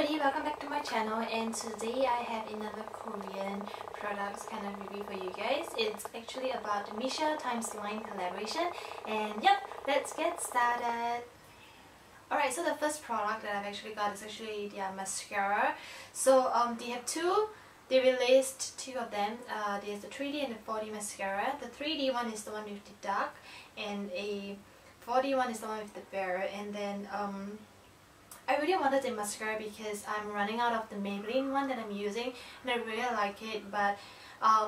everybody, welcome back to my channel, and today I have another Korean products kind of review for you guys. It's actually about the Misha times Line collaboration, and yep, let's get started. Alright, so the first product that I've actually got is actually their mascara. So they have two. They released two of them. There's the 3D and the 4D mascara. The 3D one is the one with the dark, and a 4D one is the one with the bare. And then I really wanted the mascara because I'm running out of the Maybelline one that I'm using, and I really like it, but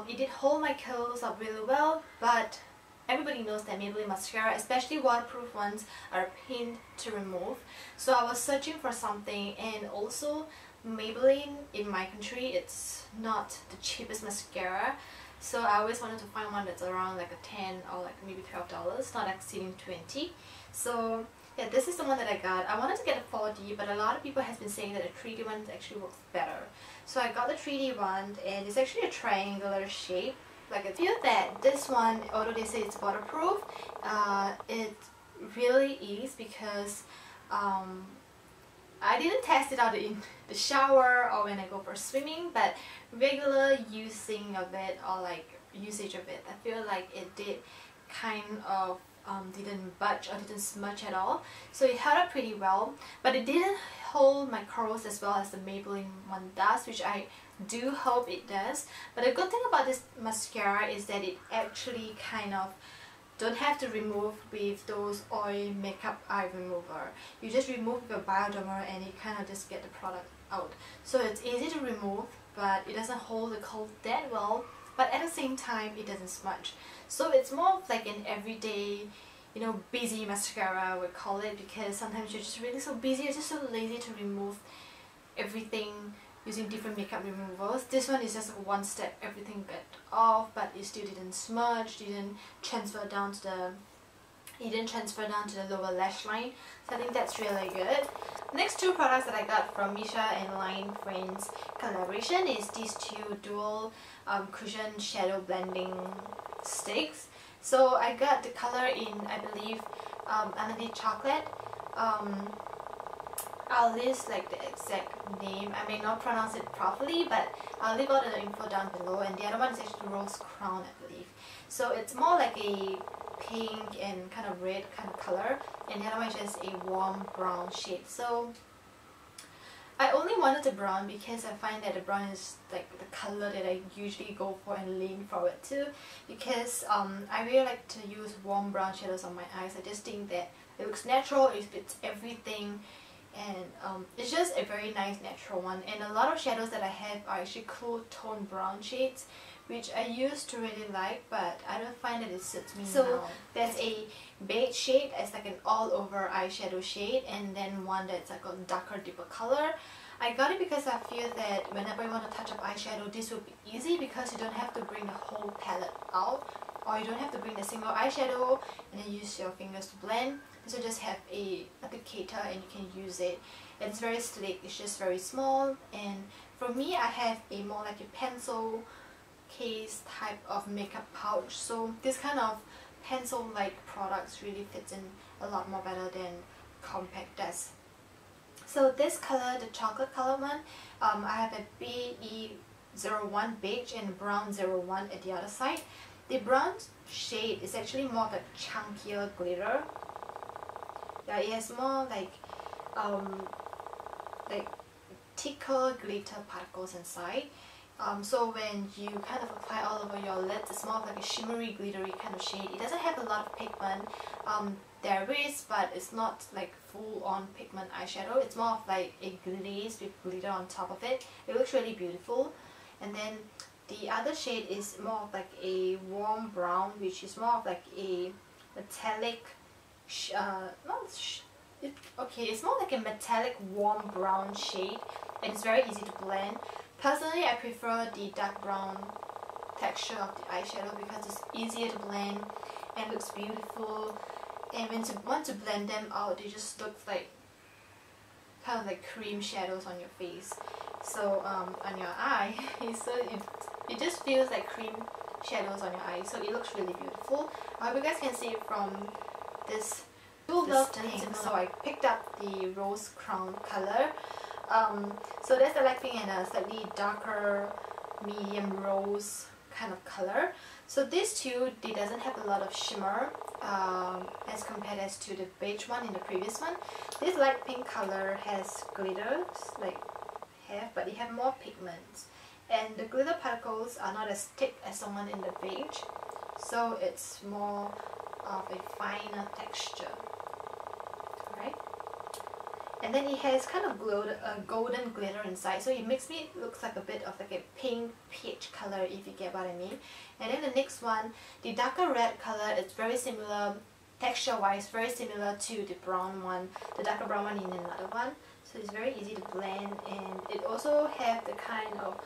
it did hold my curls up really well. But everybody knows that Maybelline mascara, especially waterproof ones, are a pain to remove. So I was searching for something, and also Maybelline in my country, it's not the cheapest mascara. So I always wanted to find one that's around like a 10 or like maybe $12, not exceeding 20. So yeah, this is the one that I got. I wanted to get a 4D, but a lot of people has been saying that a 3D one actually works better. So I got the 3D one, and it's actually a triangular shape. Like, I feel that this one, although they say it's waterproof, it really is, because I didn't test it out in the shower or when I go for swimming, but regular using of it, or like usage of it, I feel like it did kind of didn't budge or didn't smudge at all. So it held up pretty well, but it didn't hold my curls as well as the Maybelline one does, which I do hope it does. But the good thing about this mascara is that it actually kind of don't have to remove with those oil makeup eye remover. You just remove with a biodermer and you kind of just get the product out. So it's easy to remove, but it doesn't hold the curls that well, but at the same time it doesn't smudge. So it's more of like an everyday, you know, busy mascara I would call it, because sometimes you're just really so busy, you're just so lazy to remove everything using different makeup removers. This one is just one step, everything got off, but it still didn't smudge, didn't transfer down to the lower lash line. So I think that's really good. Next two products that I got from Misha and Line Friends collaboration is these two dual Crucian shadow blending sticks. So I got the color in, I believe, Amande Chocolat. I'll list like the exact name. I may not pronounce it properly, but I'll leave all the info down below. And the other one is actually Rose Crown, I believe. So it's more like a pink and kind of red kind of color, and the other one is just a warm brown shade. So I only wanted the brown because I find that the brown is like the color that I usually go for and lean forward to, because I really like to use warm brown shadows on my eyes. I just think that it looks natural, it fits everything, and it's just a very nice natural one. And a lot of shadows that I have are actually cool tone brown shades, which I used to really like, but I don't find that it suits me now. There's a beige shade as like an all over eyeshadow shade, and then one that's like a darker, deeper color. I got it because I feel that whenever you want to touch up eyeshadow, this will be easy, because you don't have to bring the whole palette out, or you don't have to bring the single eyeshadow and then use your fingers to blend. So just have a applicator and you can use it. And it's very slick, it's just very small, and for me I have a more like a pencil case type of makeup pouch, so this kind of pencil like products really fits in a lot more better than compact does. So this color, the chocolate color one, I have a BE01 beige and brown 01 at the other side. The brown shade is actually more of a chunkier glitter. Yeah, it has more like thicker glitter particles inside. So when you kind of apply all over your lids, it's more of like a shimmery, glittery kind of shade. It doesn't have a lot of pigment. There is, but it's not like full-on pigment eyeshadow. It's more of like a glaze with glitter on top of it. It looks really beautiful. And then the other shade is more of like a warm brown, which is more of like a metallic, it's more like a metallic warm brown shade, and it's very easy to blend. Personally, I prefer the dark brown texture of the eyeshadow because it's easier to blend and looks beautiful. And when you want to blend them out, they just look like kind of like cream shadows on your face. So on your eye, so it just feels like cream shadows on your eye. So it looks really beautiful. I hope you guys can see it from this love pink. So I picked up the Rose Crown color. So there's a light pink and a slightly darker medium rose kind of color. So these two, they doesn't have a lot of shimmer as compared as to the beige one in the previous one. This light pink color has glitters like but they have more pigments, and the glitter particles are not as thick as the one in the beige, so it's more of a finer texture. Alright, and then it has kind of golden glitter inside, so it makes me look like a bit of like a pink peach color, if you get what I mean. And then the next one, the darker red color, it's very similar texture wise, very similar to the brown one, the darker brown one in another one. So it's very easy to blend, and it also have the kind of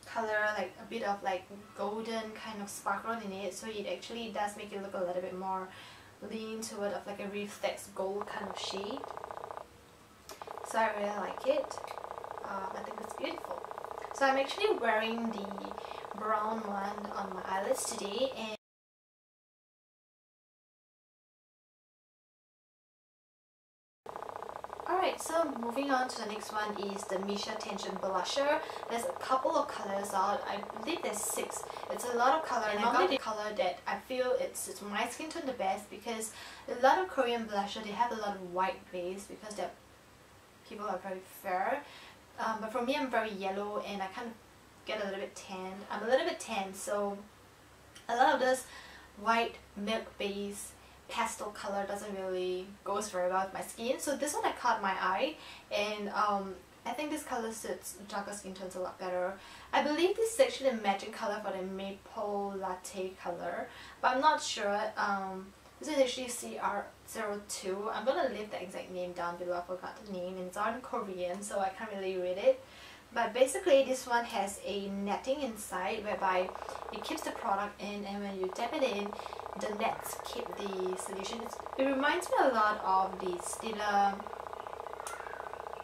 color, like a bit of like golden kind of sparkle in it, so it actually does make it look a little bit more lean toward of like a reflex gold kind of shade. So I really like it. I think it's beautiful. So I'm actually wearing the brown one on my eyelids today, and alright, so moving on to the next one is the Misha Tension Blusher. There's a couple of colors out. I believe there's 6. It's a lot of color, and I got the color that I feel it suits my skin tone the best, because a lot of Korean blusher, they have a lot of white base because people are very fair. But for me, I'm very yellow and I kind of get a little bit tan. I'm a little bit tan, so a lot of this white milk base pastel color doesn't really goes very well with my skin. So this one I caught my eye, and I think this color suits darker skin tones a lot better. I believe this is actually the matching color for the maple latte color, but I'm not sure. This is actually CR02. I'm gonna leave the exact name down below. I forgot the name, and it's all in Korean, so I can't really read it. But basically this one has a netting inside whereby it keeps the product in, and when you dab it in, the nets keep the solution. It reminds me a lot of the Stila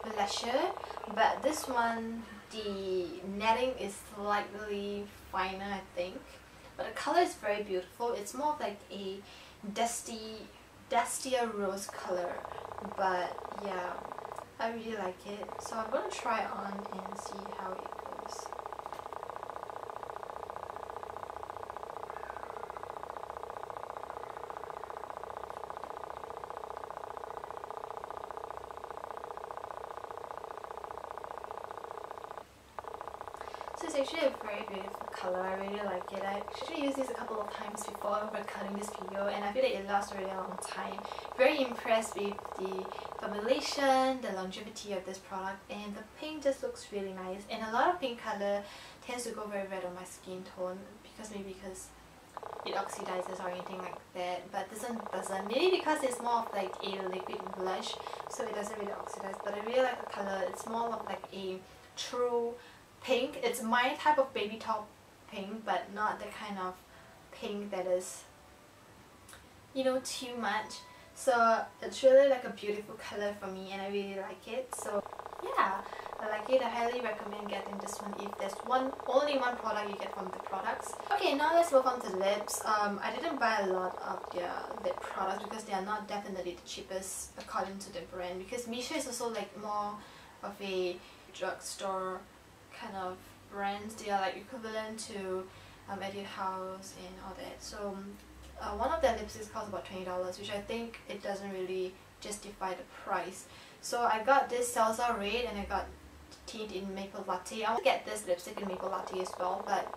blusher, but this one, the netting is slightly finer, I think. But the color is very beautiful. It's more of like a dustier rose color, but yeah, I really like it. So I'm gonna try it on and see how it goes. So it's actually a very beautiful color. I really like it. I actually used this a couple of times before recording this video, and I feel that it lasts a really long time. Very impressed with the formulation, the longevity of this product, and the pink just looks really nice. And a lot of pink color tends to go very red on my skin tone, maybe because it oxidizes or anything like that. But this one doesn't. Maybe because it's more of like a liquid blush, so it doesn't really oxidize. But I really like the color. It's more of like a true pink. It's my type of baby top pink, but not the kind of pink that is, you know, too much. So it's really like a beautiful color for me, and I really like it. So yeah, I like it. I highly recommend getting this one if there's only one product you get from the products. Okay, now let's move on to lips. I didn't buy a lot of their lip products because they are not definitely the cheapest according to the brand, because Misha is also like more of a drugstore kind of brands. They are like equivalent to Etude House and all that. So one of their lipsticks costs about $20, which I think it doesn't really justify the price. So I got this Salsa Red and I got Tint in Maple Latte. I want to get this lipstick in Maple Latte as well, but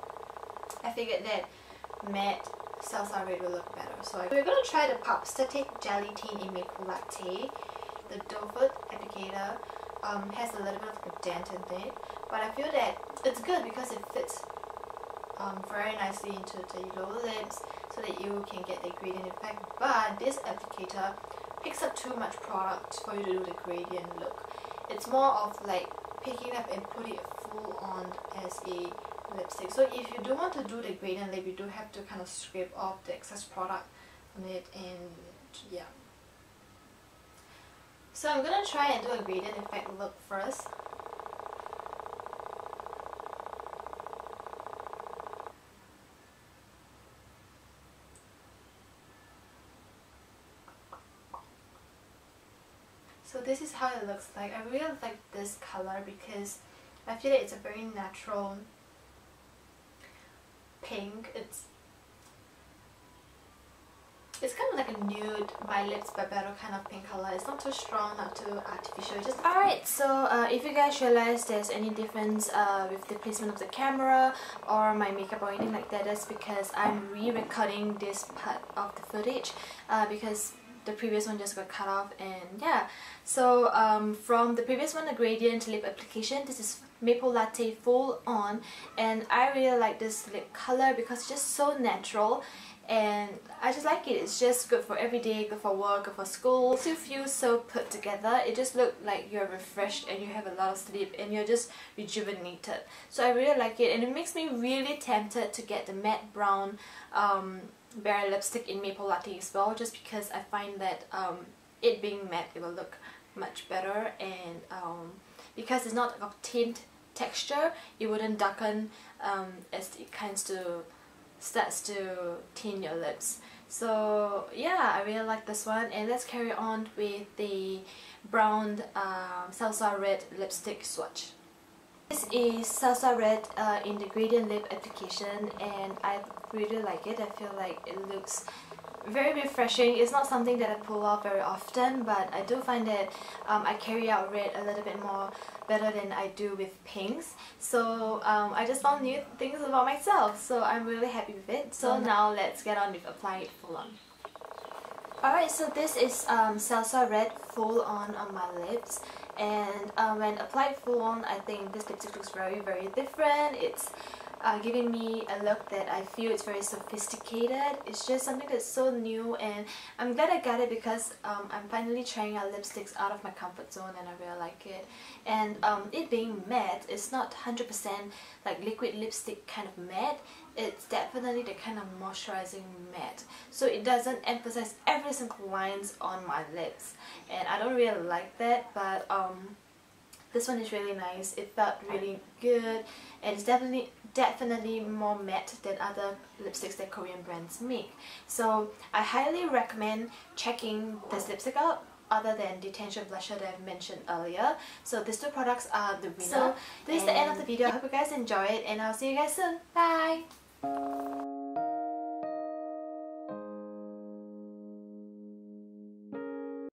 I figured that matte Salsa Red will look better. So we're going to try the POPSTATIC Jelly Tint in Maple Latte. The doe foot applicator has a little bit of a dent in it, but I feel that it's good because it fits very nicely into the lower lips so that you can get the gradient effect. But this applicator picks up too much product for you to do the gradient look. It's more of like picking up and putting it full on as a lipstick. So if you do want to do the gradient lip, you do have to kind of scrape off the excess product on it, and yeah. So I'm gonna try and do a gradient effect look first. So this is how it looks like. I really like this color because I feel like it's a very natural pink. It's kind of like a nude by lips but better kind of pink color. It's not too strong, not too artificial. Just alright, so if you guys realize there's any difference with the placement of the camera or my makeup or anything like that, that's because I'm re-recording this part of the footage because the previous one just got cut off. And yeah, so from the previous one, the gradient lip application, this is Maple Latte Full On, and I really like this lip color because it's just so natural and I just like it. It's just good for everyday, good for work, good for school. It makes you feel so put together. It just looks like you're refreshed and you have a lot of sleep and you're just rejuvenated. So I really like it, and it makes me really tempted to get the matte brown berry lipstick in Maple Latte as well, just because I find that it being matte, it will look much better, and because it's not a tint texture, it wouldn't darken as it starts to tint your lips. So yeah, I really like this one, and let's carry on with the brown Salsa Red lipstick swatch. This is Salsa Red in the gradient lip application, and I really like it. I feel like it looks very refreshing. It's not something that I pull off very often, but I do find that I carry out red a little bit more better than I do with pinks. So I just found new things about myself, so I'm really happy with it. So now let's get on with applying it full on. Alright, so this is Salsa Red Full On my lips, and when applied full on, I think this lipstick looks very different. It's giving me a look that I feel it's very sophisticated. It's just something that's so new, and I'm glad I got it because I'm finally trying out lipsticks out of my comfort zone, and I really like it. And it being matte, it's not 100% like liquid lipstick kind of matte. It's definitely the kind of moisturizing matte, so it doesn't emphasize every single lines on my lips, and I don't really like that. But this one is really nice. It felt really good, and it's definitely more matte than other lipsticks that Korean brands make. So I highly recommend checking this lipstick out, other than the Tension blusher that I mentioned earlier. So these two products are the winner. So this is the end of the video. I hope you guys enjoy it, and I'll see you guys soon. Bye!